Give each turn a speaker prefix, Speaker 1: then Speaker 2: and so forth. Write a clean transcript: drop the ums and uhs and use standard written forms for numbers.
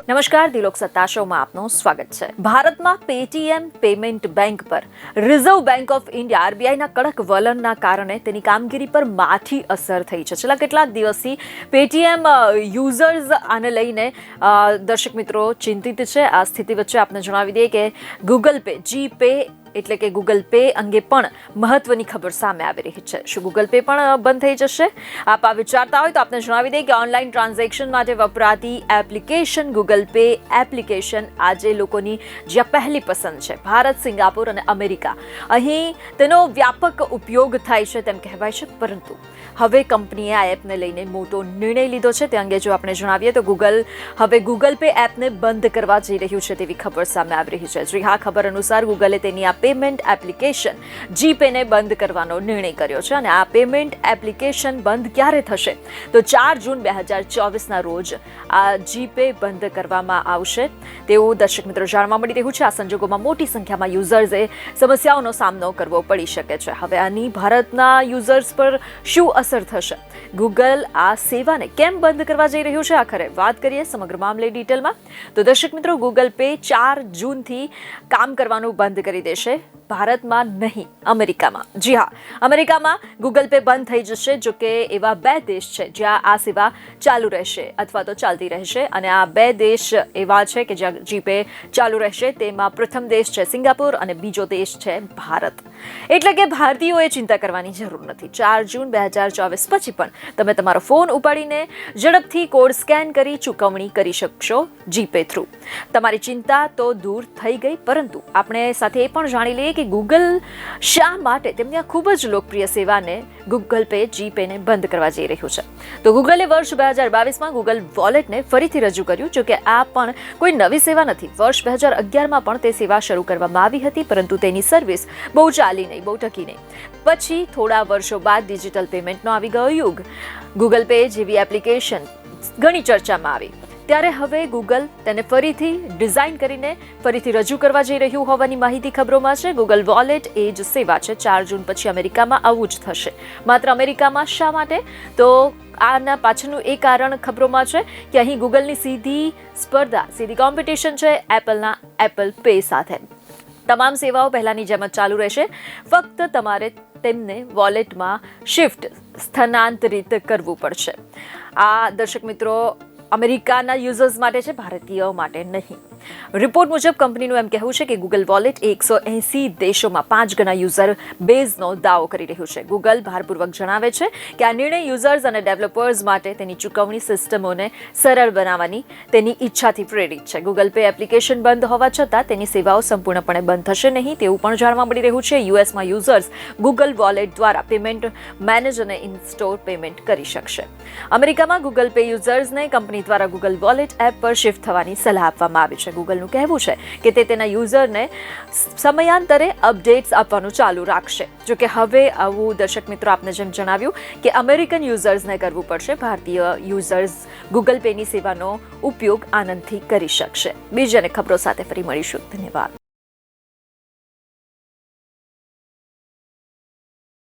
Speaker 1: નમસ્કાર, દિલોક સત્તા શોમાં આપનું સ્વાગત છે. ભારતમાં પેટીએમ પેમેન્ટ બેંક પર રિઝર્વ બેંક ઓફ ઇન્ડિયા આરબીઆઈના કડક વલણના કારણે તેની કામગીરી પર માઠી અસર થઈ છે. છેલ્લા કેટલાક દિવસથી પેટીએમ યુઝર્સ આને લઈને દર્શક મિત્રો ચિંતિત છે. આ સ્થિતિ વચ્ચે આપને જણાવી દઈએ કે ગૂગલ પે જીપે એટલે કે ગૂગલ પે અંગે પણ મહત્વની ખબર સામે આવી રહી છે. શું ગૂગલ પે પણ બંધ થઈ જશે? આપ આ વિચારતા હોય તો આપને જણાવી દઈએ કે ઓનલાઈન ટ્રાન્ઝેક્શન માટે વપરાતી એપ્લિકેશન ગૂગલ પે એપ્લિકેશન આજે લોકોની જ્યાં પહેલી પસંદ છે. ભારત, સિંગાપુર અને અમેરિકા અહીં તેનો વ્યાપક ઉપયોગ થાય છે તેમ કહેવાય છે. પરંતુ હવે કંપનીએ આ એપને લઈને મોટો નિર્ણય લીધો છે. તે અંગે જો આપણે જણાવીએ તો ગૂગલ પે એપને બંધ કરવા જઈ રહ્યું છે તેવી ખબર સામે આવી રહી છે. જી હા, ખબર અનુસાર ગૂગલે તેની આ પેમેન્ટ એપ્લિકેશન જીપેને બંધ કરવાનો નિર્ણય કર્યો છે. અને આ પેમેન્ટ એપ્લિકેશન બંધ ક્યારે થશે તો 4 જૂન 2024ના રોજ આ જીપે બંધ કરવામાં આવશે તેવું દર્શક મિત્રો જાણવા મળી રહ્યું છે. આ સંજોગોમાં મોટી સંખ્યામાં યુઝર્સે સમસ્યાઓનો સામનો કરવો પડી શકે છે. હવે આની ભારતના યુઝર્સ પર શું અસર થશે? ગૂગલ આ સેવાને કેમ બંધ કરવા જઈ રહ્યું છે? આખરે વાત કરીએ સમગ્ર મામલે ડિટેલમાં તો દર્શક મિત્રો, ગૂગલ પે 4 જૂનથી કામ કરવાનું બંધ કરી દેશે. ભારતમાં નહીં, અમેરિકામાં. જી હા, અમેરિકામાં ગૂગલ પે બંધ થઈ જશે. જો કે એવા 2 દેશ છે જ્યાં આ સેવા ચાલુ રહેશે અથવા તો ચાલતી રહેશે. અને આ 2 દેશ એવા છે કે જ્યાં જીપે ચાલુ રહેશે. તેમાં પ્રથમ દેશ છે સિંગાપુર અને બીજો દેશ છે ભારત. એટલે કે ભારતીયોએ ચિંતા કરવાની જરૂર નથી. 4 જૂન 2024 પછી પણ તમે તમારો ફોન ઉપાડીને ઝડપથી કોડ સ્કેન કરી ચૂકવણી કરી શકશો જીપે થ્રુ. તમારી ચિંતા તો દૂર થઈ ગઈ. પરંતુ આપણે સાથે એ પણ જાણી લઈએ કે ગૂગલ શા માટે તેમની આ ખૂબ જ લોકપ્રિય સેવાને ગૂગલ પે જીપેને બંધ કરવા જઈ રહ્યું છે. તો ગૂગલે વર્ષ 2022માં ગૂગલ વોલેટને ફરીથી રજૂ કર્યું. જો કે આ પણ કોઈ નવી સેવા નથી. વર્ષ 2011માં પણ તે સેવા શરૂ કરવામાં આવી હતી, પરંતુ તેની સર્વિસ બહુ ચાલી નહીં, બહુ ટકી નહીં. પછી થોડા વર્ષો બાદ ડિજિટલ પેમેન્ટનો આવી ગયો યુગ. ગૂગલ પે જેવી એપ્લિકેશન ઘણી ચર્ચામાં આવી. ત્યારે હવે ગૂગલ તેને ફરીથી ડિઝાઇન કરીને ફરીથી રજૂ કરવા જઈ રહ્યું હોવાની માહિતી ખબરોમાં છે. ગૂગલ વોલેટ એ જ સેવા છે. 4 જૂન પછી અમેરિકામાં આવું જ થશે. માત્ર અમેરિકામાં શા માટે? તો આના પાછળનું એ કારણ ખબરોમાં છે કે અહીં ગૂગલની સીધી કોમ્પિટિશન છે એપલના એપલ પે સાથે. તમામ સેવાઓ પહેલાની જેમ જ ચાલુ રહેશે. ફક્ત તમારે તેમને વોલેટમાં સ્થાનાંતરિત કરવું પડશે. આ દર્શક મિત્રો અમેરિકાના યુઝર્સ માટે છે, ભારતીયો માટે નહીં. રિપોર્ટ મુજબ કંપનીનું એમ કહેવું છે કે ગૂગલ વોલેટ 180 દેશોમાં 5 ગણા યુઝર બેઝનો દાવો કરી રહ્યું છે. ગૂગલ ભારપૂર્વક જણાવે છે કે આ નિર્ણય યુઝર્સ અને ડેવલપર્સ માટે તેની ચૂકવણી સિસ્ટમોને સરળ બનાવવાની તેની ઈચ્છાથી પ્રેરિત છે. ગૂગલ પે એપ્લિકેશન બંધ હોવા છતાં તેની સેવાઓ સંપૂર્ણપણે બંધ થશે નહીં તેવું પણ જાણવા મળી રહ્યું છે. યુએસમાં યુઝર્સ ગૂગલ વોલેટ દ્વારા પેમેન્ટ મેનેજ અને ઇન-સ્ટોર પેમેન્ટ કરી શકશે. અમેરિકામાં ગૂગલ પે યુઝર્સને કંપની દ્વારા ગૂગલ વોલેટ એપ પર શિફ્ટ થવાની સલાહ આપવામાં આવી છે. ગૂગલનું કહેવું છે કે તે તેના યુઝરને સમયાંતરે અપડેટ્સ આપવાનું ચાલુ રાખશે. જો કે હવે આવું દર્શક મિત્રો આપને જેમ જણાવ્યું કે અમેરિકન યુઝર્સને કરવું પડશે. ભારતીય યુઝર્સ ગૂગલ પેની સેવાનો ઉપયોગ આનંદથી કરી શકશે. બીજી અને ખબરો સાથે ફરી મળીશું. ધન્યવાદ.